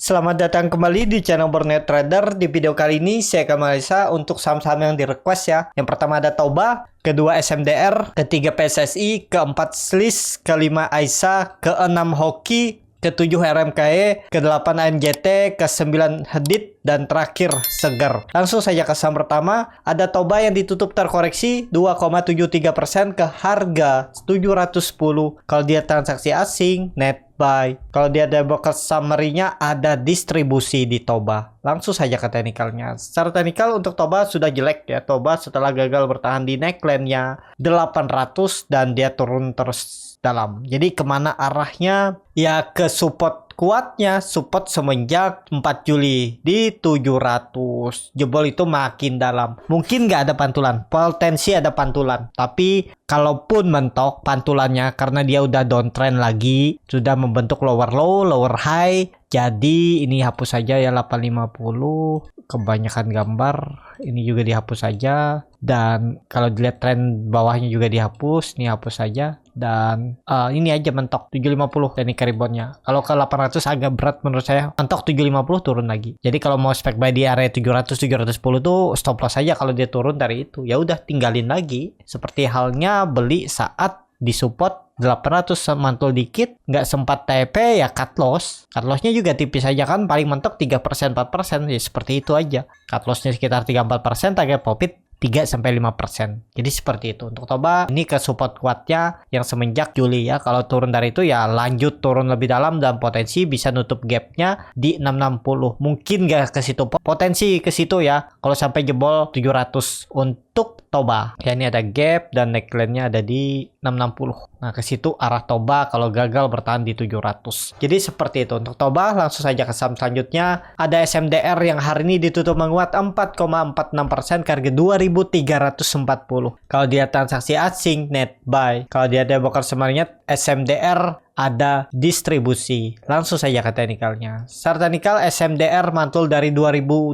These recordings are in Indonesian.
Selamat datang kembali di channel Borneo Trader. Di video kali ini saya akan menganalisa untuk saham-saham yang di request ya. Yang pertama ada Toba, kedua SMDR, ketiga PSSI, keempat SLIS, kelima AISA, keenam Hoki, ketujuh RMKE, ke-8 AMJT, ke-9 Hedit, dan terakhir Seger. Langsung saja ke saham pertama, ada Toba yang ditutup terkoreksi 2,73% ke harga 710. Kalau dia transaksi asing, net buy. Kalau dia ada broker summary-nya, ada distribusi di Toba. Langsung saja ke teknikalnya. Secara teknikal untuk Toba sudah jelek ya. Toba setelah gagal bertahan di neckline-nya 800 dan dia turun terus dalam. Jadi kemana arahnya? Ya ke support kuatnya, support semenjak 4 Juli di 700. Jebol itu makin dalam. Mungkin nggak ada pantulan, potensi ada pantulan. Tapi kalaupun mentok pantulannya karena dia udah downtrend lagi, sudah membentuk lower low, lower high. Jadi ini hapus saja ya 850. Kebanyakan gambar. Ini juga dihapus saja. Dan kalau dilihat tren bawahnya juga dihapus, ini hapus saja. Dan ini aja mentok 750 teknik reboundnya. Kalau ke 800 agak berat menurut saya. Mentok 750 turun lagi. Jadi kalau mau spek buy di area 700 710 tuh stop loss saja kalau dia turun dari itu. Ya udah tinggalin lagi. Seperti halnya beli saat di support 800 mantul dikit, nggak sempat TP ya cut loss. Cut lossnya juga tipis aja kan, paling mentok 3% 4%, ya seperti itu aja. Cut lossnya sekitar 3-4%, target profit 3-5%. Jadi seperti itu. Untuk Toba ini ke support kuatnya yang semenjak Juli ya. Kalau turun dari itu ya lanjut turun lebih dalam dan potensi bisa nutup gapnya di 660. Mungkin nggak ke situ, potensi ke situ ya. Kalau sampai jebol 700 untuk Toba. Ya ini ada gap dan neckline-nya ada di 660. Nah ke situ arah Toba kalau gagal bertahan di 700. Jadi seperti itu untuk Toba. Langsung saja ke saham selanjutnya. Ada SMDR yang hari ini ditutup menguat 4,46% ke harga 2.340. Kalau dia transaksi asing net buy. Kalau dia ada broker summary-nya SMDR ada distribusi. Langsung saja ke teknikalnya. Secara teknikal SMDR mantul dari 2.200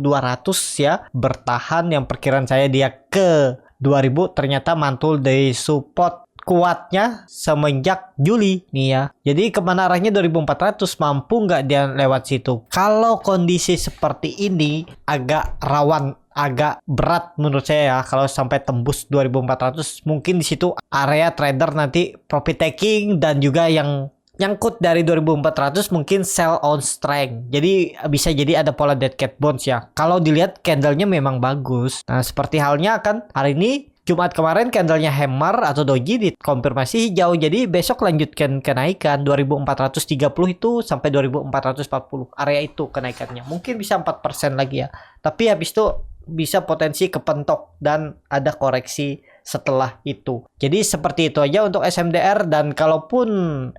ya. Bertahan yang perkiraan saya dia ke 2000, ternyata mantul dari support kuatnya semenjak Juli nih ya. Jadi kemana arahnya 2400, mampu nggak dia lewat situ? Kalau kondisi seperti ini agak rawan, agak berat menurut saya ya. Kalau sampai tembus 2400 mungkin di situ area trader nanti profit taking dan juga yang nyangkut dari 2400 mungkin sell on strength. Jadi bisa jadi ada pola dead cat bounce ya. Kalau dilihat candlenya memang bagus. Nah seperti halnya kan hari ini Jumat kemarin candlenya hammer atau doji dikonfirmasi hijau. Jadi besok lanjutkan kenaikan 2430 itu sampai 2440. Area itu kenaikannya. Mungkin bisa 4% lagi ya. Tapi habis itu bisa potensi kepentok dan ada koreksi setelah itu. Jadi seperti itu aja untuk SMDR. Dan kalaupun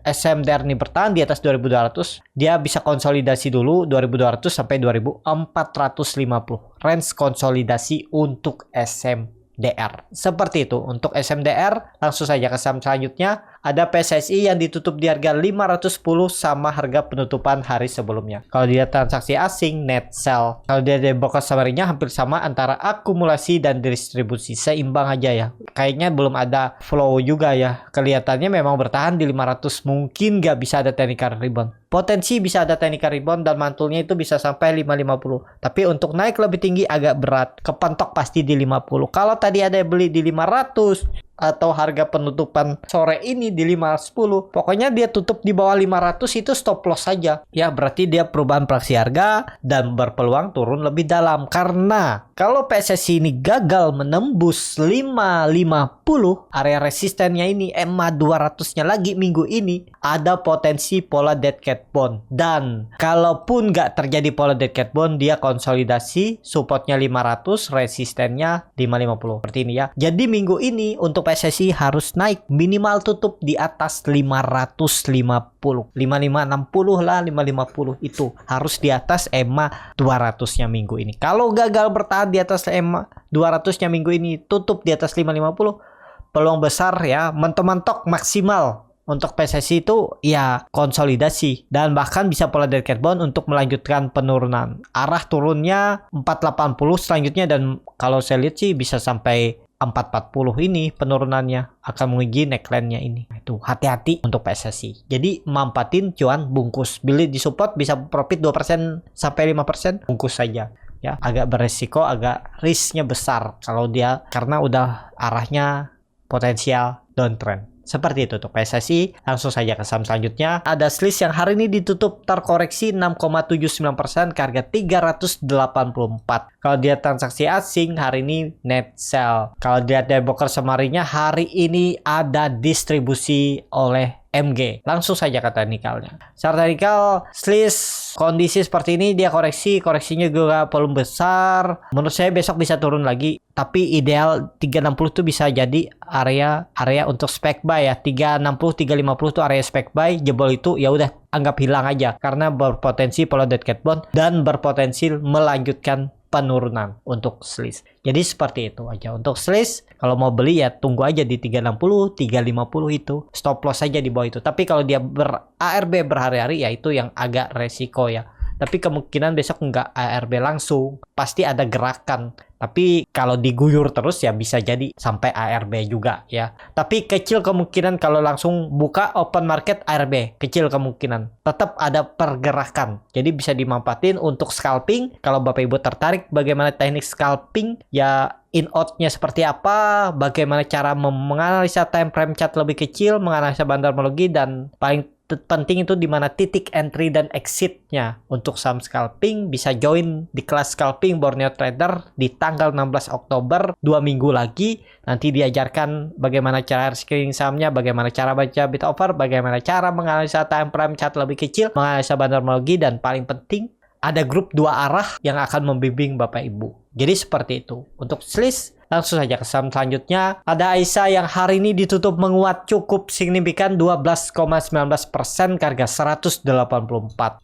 SMDR ini bertahan di atas 2200, dia bisa konsolidasi dulu 2200 sampai 2450. Range konsolidasi untuk SMDR. Seperti itu untuk SMDR. Langsung saja ke saham selanjutnya. Ada PSSI yang ditutup di harga 510 sama harga penutupan hari sebelumnya. Kalau dia transaksi asing, net sell. Kalau dia ada broker summary-nya hampir sama antara akumulasi dan distribusi. Seimbang aja ya. Kayaknya belum ada flow juga ya. Kelihatannya memang bertahan di 500. Mungkin nggak bisa ada technical rebound. Potensi bisa ada technical rebound dan mantulnya itu bisa sampai 550. Tapi untuk naik lebih tinggi agak berat. Kepentok pasti di 50. Kalau tadi ada beli di 500 atau harga penutupan sore ini di 510, pokoknya dia tutup di bawah 500 itu stop loss saja ya. Berarti dia perubahan praksi harga dan berpeluang turun lebih dalam. Karena kalau PSSI ini gagal menembus 550, area resistennya ini EMA 200 nya lagi minggu ini, ada potensi pola dead cat bond. Dan kalaupun nggak terjadi pola dead cat bond, dia konsolidasi supportnya 500, resistennya 550 seperti ini ya. Jadi minggu ini untuk PSSI harus naik minimal tutup di atas 550, 5560 lah, 550 itu harus di atas EMA 200-nya minggu ini. Kalau gagal bertahan di atas EMA 200-nya minggu ini, tutup di atas 550, peluang besar ya mentok-mentok maksimal untuk PSSI itu ya konsolidasi dan bahkan bisa pola dead cat bond untuk melanjutkan penurunan. Arah turunnya 480 selanjutnya, dan kalau saya lihat sih bisa sampai 440 ini penurunannya akan menguji neckline-nya ini. Itu hati-hati untuk PSSI. Jadi mampatin cuan bungkus. Beli di support bisa profit 2% sampai 5%, bungkus saja. Ya, agak beresiko, agak risknya besar kalau dia karena udah arahnya potensial downtrend. Seperti itu untuk PSSI. Langsung saja ke saham selanjutnya. Ada SLIS yang hari ini ditutup terkoreksi 6,79% ke harga 384. Kalau dia transaksi asing, hari ini net sell. Kalau dia dari broker semarinya, hari ini ada distribusi oleh MG. Langsung saja ke teknikalnya. Secara teknikal, SLIS kondisi seperti ini dia koreksinya juga volume besar. Menurut saya besok bisa turun lagi, tapi ideal 360 tuh bisa jadi area untuk spec buy ya. 360 350 tuh area spec buy. Jebol itu ya udah anggap hilang aja karena berpotensi follow that cat bond dan berpotensi melanjutkan penurunan untuk SLIS. Jadi seperti itu aja untuk SLIS. Kalau mau beli ya tunggu aja di 360, 350 itu. Stop loss aja di bawah itu. Tapi kalau dia ARB berhari-hari ya itu yang agak resiko ya. Tapi kemungkinan besok nggak ARB langsung. Pasti ada gerakan. Tapi kalau diguyur terus ya bisa jadi sampai ARB juga ya. Tapi kecil kemungkinan kalau langsung buka open market ARB. Kecil kemungkinan. Tetap ada pergerakan. Jadi bisa dimanfaatin untuk scalping. Kalau Bapak Ibu tertarik bagaimana teknik scalping ya in out-nya seperti apa, bagaimana cara menganalisa time frame chart lebih kecil, menganalisa bandarmologi, dan paling penting itu di mana titik entry dan exit-nya untuk saham scalping. Bisa join di kelas scalping Borneo Trader di tanggal 16 Oktober, 2 minggu lagi. Nanti diajarkan bagaimana cara screening sahamnya, bagaimana cara baca bid offer, bagaimana cara menganalisa time frame chart lebih kecil, menganalisa bandarmologi, dan paling penting ada grup 2 arah yang akan membimbing Bapak Ibu. Jadi seperti itu. Untuk SLIS, langsung saja ke saham selanjutnya. Ada AISA yang hari ini ditutup menguat cukup signifikan 12,19% ke harga 184.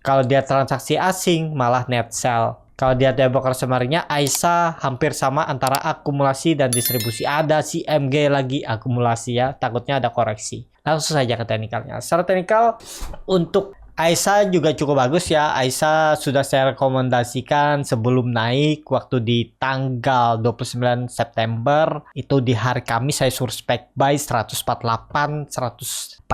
Kalau dia transaksi asing malah net sell. Kalau dia broker semarinya, AISA hampir sama antara akumulasi dan distribusi. Ada si MG lagi akumulasi ya, takutnya ada koreksi. Langsung saja ke teknikalnya. Secara teknikal untuk AISA juga cukup bagus ya. AISA sudah saya rekomendasikan sebelum naik waktu di tanggal 29 September. Itu di hari Kamis saya suruh spec buy 148, 149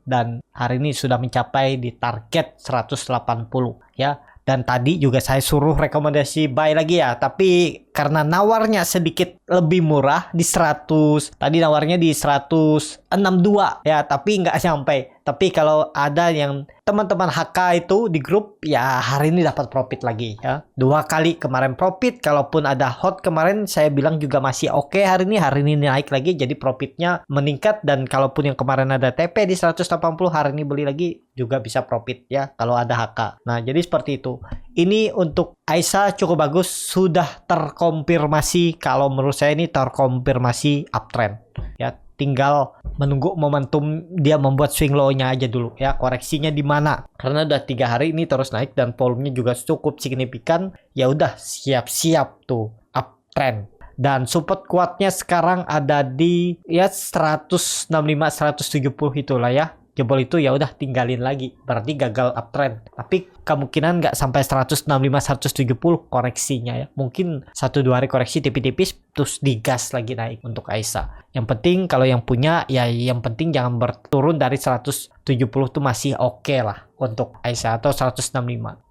dan hari ini sudah mencapai di target 180 ya. Dan tadi juga saya suruh rekomendasi buy lagi ya. Tapi karena nawarnya sedikit lebih murah di 100. Tadi nawarnya di 162 ya. Tapi nggak sampai. Tapi kalau ada yang teman-teman HK itu di grup ya hari ini dapat profit lagi ya. 2 kali kemarin profit. Kalaupun ada hot kemarin saya bilang juga masih oke hari ini naik lagi. Jadi profitnya meningkat. Dan kalaupun yang kemarin ada TP di 180 hari ini beli lagi juga bisa profit ya kalau ada HK. Nah jadi seperti itu. Ini untuk AISA cukup bagus, sudah terkonfirmasi. Kalau menurut saya ini terkonfirmasi uptrend ya, tinggal menunggu momentum dia membuat swing low-nya aja dulu ya, koreksinya di mana, karena udah 3 hari ini terus naik dan volumenya juga cukup signifikan. Ya udah siap-siap tuh uptrend. Dan support kuatnya sekarang ada di ya 165 170 itulah ya. Jebol itu ya udah tinggalin lagi, berarti gagal uptrend. Tapi kemungkinan nggak sampai 165 170 koreksinya ya. Mungkin 1-2 hari koreksi tipis-tipis terus digas lagi naik untuk AISA. Yang penting kalau yang punya ya yang penting jangan berturun dari 170 tuh masih oke lah untuk AISA atau 165.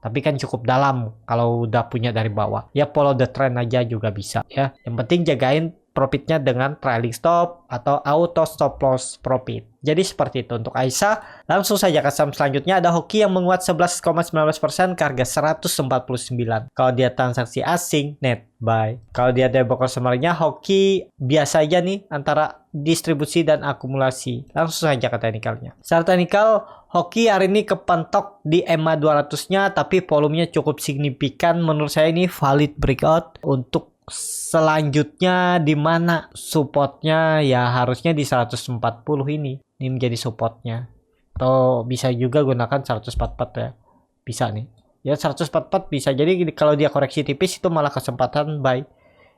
Tapi kan cukup dalam kalau udah punya dari bawah. Ya follow the trend aja juga bisa ya. Yang penting jagain profitnya dengan trailing stop atau auto stop loss profit. Jadi seperti itu untuk AISA. Langsung saja ke saham selanjutnya. Ada Hoki yang menguat 11,19% ke harga 149. Kalau dia transaksi asing net buy. Kalau dia ada broker semarinya Hoki biasa aja nih antara distribusi dan akumulasi. Langsung saja ke teknikalnya. Secara teknikal Hoki hari ini kepentok di EMA 200-nya tapi volumenya cukup signifikan. Menurut saya ini valid breakout untuk selanjutnya di mana supportnya ya harusnya di 140 ini menjadi supportnya, atau bisa juga gunakan 144 ya, bisa nih ya 144 bisa. Jadi kalau dia koreksi tipis itu malah kesempatan buy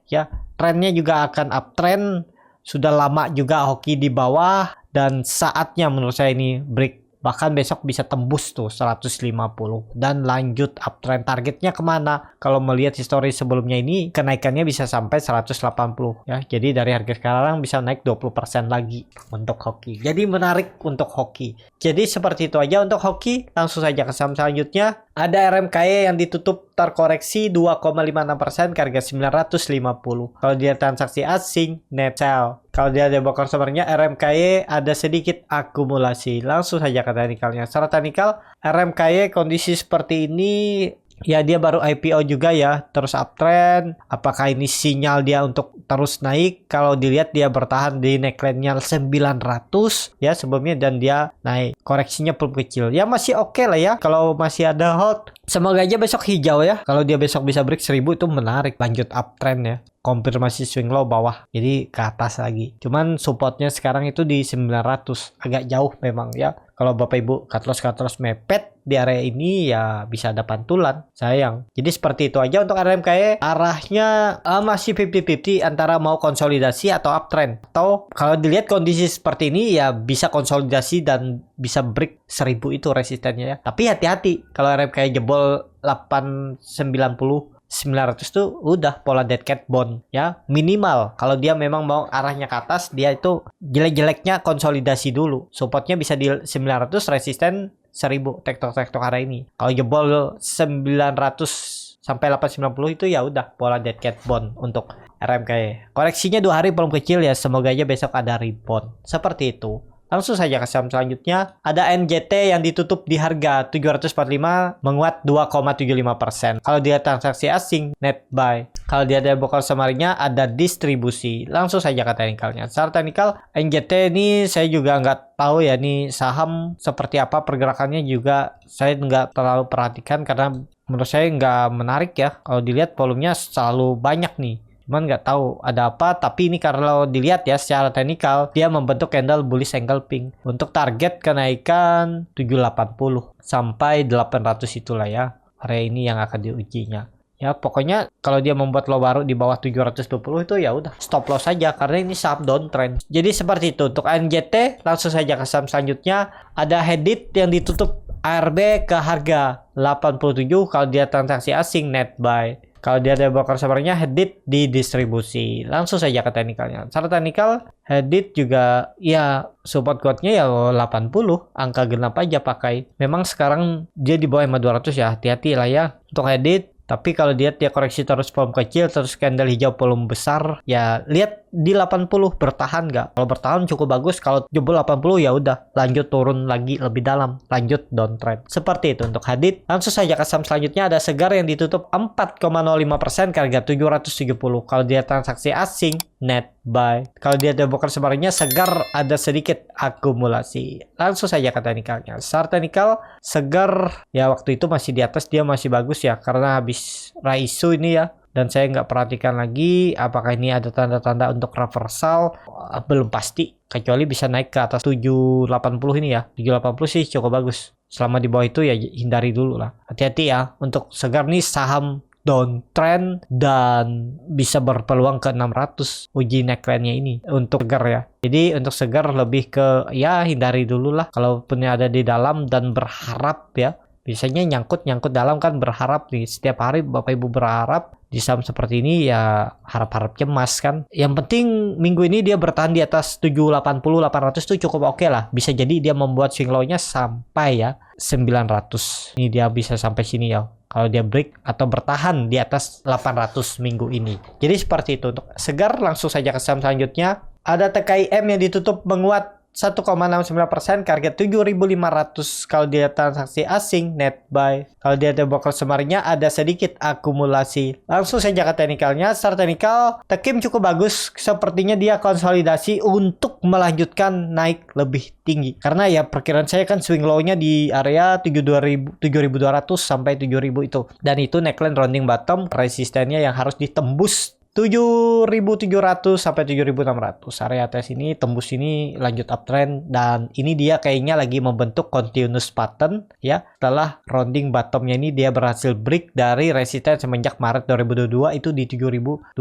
ya. Trennya juga akan uptrend, sudah lama juga Hoki di bawah dan saatnya menurut saya ini break bahkan besok bisa tembus tuh 150 dan lanjut uptrend. Targetnya kemana? Kalau melihat histori sebelumnya ini kenaikannya bisa sampai 180 ya. Jadi dari harga sekarang bisa naik 20% lagi untuk hoki. Jadi menarik untuk hoki. Jadi seperti itu aja untuk hoki. Langsung saja ke saham selanjutnya. Ada RMKY yang ditutup terkoreksi 2,56% ke harga 950. Kalau dia transaksi asing, net sell. Kalau dia ada bokor customer-nya, RMKY ada sedikit akumulasi. Langsung saja ke teknikalnya. Secara teknikal, RMKY kondisi seperti ini ya dia baru IPO juga ya, terus uptrend. Apakah ini sinyal dia untuk terus naik? Kalau dilihat dia bertahan di neckline-nya 900 ya sebelumnya dan dia naik. Koreksinya belum kecil. Ya masih oke lah ya kalau masih ada hold. Semoga aja besok hijau ya. Kalau dia besok bisa break 1000 itu menarik, lanjut uptrend ya. Konfirmasi swing low bawah, jadi ke atas lagi. Cuman supportnya sekarang itu di 900, agak jauh memang ya. Kalau Bapak Ibu cut loss mepet di area ini ya bisa ada pantulan, sayang. Jadi seperti itu aja untuk RMKY. Arahnya masih 50-50 antara mau konsolidasi atau uptrend. Atau kalau dilihat kondisi seperti ini ya bisa konsolidasi dan bisa break 1000 itu resistennya ya. Tapi hati-hati kalau RMKY jebol 890 900 tuh udah pola dead cat bond ya, minimal kalau dia memang mau arahnya ke atas, dia itu jelek-jeleknya konsolidasi dulu, supportnya bisa di 900, resisten 1000 tektok area ini. Kalau jebol 900 sampai 890 itu ya udah pola dead cat bond untuk RMKY. Koreksinya 2 hari belum kecil ya, semoga aja besok ada rebound seperti itu. Langsung saja ke saham selanjutnya. Ada NJT yang ditutup di harga 745 menguat 2,75%. Kalau dia transaksi asing, net buy. Kalau dia ada bokal samarinya, ada distribusi. Langsung saja ke teknikalnya. Secara teknikal, NJT ini saya juga nggak tahu ya nih saham seperti apa pergerakannya, juga saya nggak terlalu perhatikan karena menurut saya nggak menarik ya. Kalau dilihat volumenya selalu banyak nih. Cuman nggak tahu ada apa, tapi ini kalau dilihat ya secara teknikal dia membentuk candle bullish engulfing untuk target kenaikan 780 sampai 800 itulah ya area ini yang akan diujinya. Ya pokoknya kalau dia membuat low baru di bawah 720 itu ya udah stop loss saja karena ini saham downtrend. Jadi seperti itu untuk NJT. Langsung saja ke saham selanjutnya. Ada Hedit yang ditutup ARB ke harga 87 kalau dia transaksi asing, net buy. Kalau dia ada broker sabarnya, Hedit di distribusi. Langsung saja ke teknikalnya. Secara teknikal, Hedit juga ya support quote-nya ya 80, angka genap aja pakai. Memang sekarang dia di bawah 200 ya, hati-hati lah ya untuk Hedit. Tapi kalau dia koreksi terus volume kecil, terus candle hijau volume besar, ya lihat di 80 bertahan nggak? Kalau bertahan cukup bagus, kalau jebol 80 ya udah lanjut turun lagi lebih dalam, lanjut downtrend. Seperti itu untuk Hedit. Langsung saja ke saham selanjutnya. Ada Segar yang ditutup 4,05% ke harga 770. Kalau dia transaksi asing, net buy. Kalau dia ada broker sebarnya, Segar ada sedikit akumulasi. Langsung saja ke teknikalnya. Secara teknikal, Segar ya waktu itu masih di atas, dia masih bagus ya karena habis raisu ini ya. Dan saya nggak perhatikan lagi apakah ini ada tanda-tanda untuk reversal, belum pasti. Kecuali bisa naik ke atas 780 ini ya. 780 sih cukup bagus. Selama di bawah itu ya hindari dulu lah. Hati-hati ya. Untuk Segar nih saham downtrend dan bisa berpeluang ke 600 uji neckline-nya ini untuk Segar ya. Jadi untuk Segar lebih ke ya hindari dulu lah. Kalaupun ada di dalam dan berharap ya. Biasanya nyangkut dalam kan, berharap nih. Setiap hari Bapak Ibu berharap di saham seperti ini ya harap-harap cemas kan. Yang penting minggu ini dia bertahan di atas 780 800 tuh cukup oke lah. Bisa jadi dia membuat swing low-nya sampai ya 900. Ini dia bisa sampai sini ya. Kalau dia break atau bertahan di atas 800 minggu ini. Jadi seperti itu untuk Segar. Langsung saja ke saham selanjutnya. Ada TKIM yang ditutup menguat 1,69% ke harga 7.500 kalau dia transaksi asing, net buy. Kalau dia ada broker semarnya ada sedikit akumulasi. Langsung saja ke teknikalnya. Secara teknikal, TKIM cukup bagus. Sepertinya dia konsolidasi untuk melanjutkan naik lebih tinggi. Karena ya perkiraan saya kan swing low-nya di area 7.200 sampai 7.000 itu. Dan itu neckline rounding bottom, resistennya yang harus ditembus 7.700 sampai 7.600. Area atas ini tembus ini lanjut uptrend dan ini dia kayaknya lagi membentuk continuous pattern ya. Setelah rounding bottomnya ini dia berhasil break dari resisten semenjak Maret 2022 itu di 7.200.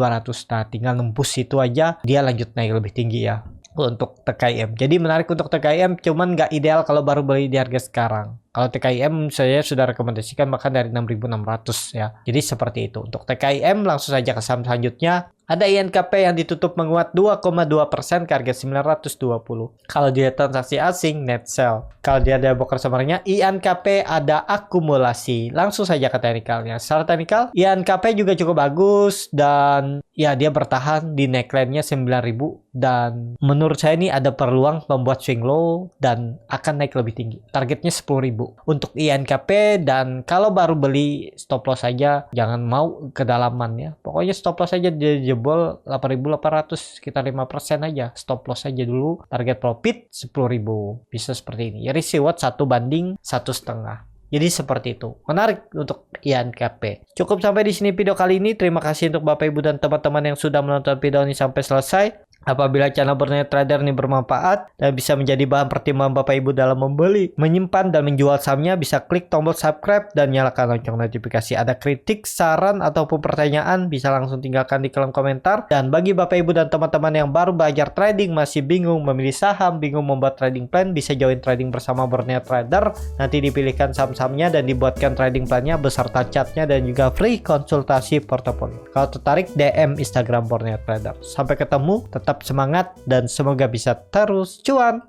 Nah, tinggal nembus itu aja dia lanjut naik lebih tinggi ya. untuk TKIM. Jadi menarik untuk TKIM, cuman nggak ideal kalau baru beli di harga sekarang. Kalau TKIM saya sudah rekomendasikan bahkan dari 6.600 ya. Jadi seperti itu. Untuk TKIM langsung saja ke saham selanjutnya. Ada INKP yang ditutup menguat 2,2% ke harga 920. Kalau dia transaksi asing, net sell. Kalau dia ada broker summernya, INKP ada akumulasi. Langsung saja ke teknikalnya. Secara teknikal, INKP juga cukup bagus dan ya dia bertahan di neckline-nya 9.000 dan menurut saya ini ada peluang membuat swing low dan akan naik lebih tinggi. Targetnya 10.000 untuk INKP dan kalau baru beli stop loss saja, jangan mau kedalaman ya. Pokoknya stop loss saja dia jebol 8.800 sekitar 5% aja. Stop loss saja dulu. Target profit 10.000. Bisa seperti ini. Ya risk reward 1/1,5. Jadi seperti itu. Menarik untuk INKP. Cukup sampai di sini video kali ini. Terima kasih untuk Bapak Ibu dan teman-teman yang sudah menonton video ini sampai selesai. Apabila channel Berniat Trader ini bermanfaat dan bisa menjadi bahan pertimbangan Bapak Ibu dalam membeli, menyimpan, dan menjual sahamnya, bisa klik tombol subscribe dan nyalakan lonceng notifikasi. Ada kritik, saran, ataupun pertanyaan, bisa langsung tinggalkan di kolom komentar. Dan bagi Bapak Ibu dan teman-teman yang baru belajar trading, masih bingung memilih saham, bingung membuat trading plan, bisa join trading bersama Berniat Trader. Nanti dipilihkan saham-sahamnya dan dibuatkan trading plannya beserta chartnya dan juga free konsultasi portofolio. Kalau tertarik, DM Instagram Berniat Trader. Sampai ketemu, tetap semangat dan semoga bisa terus cuan.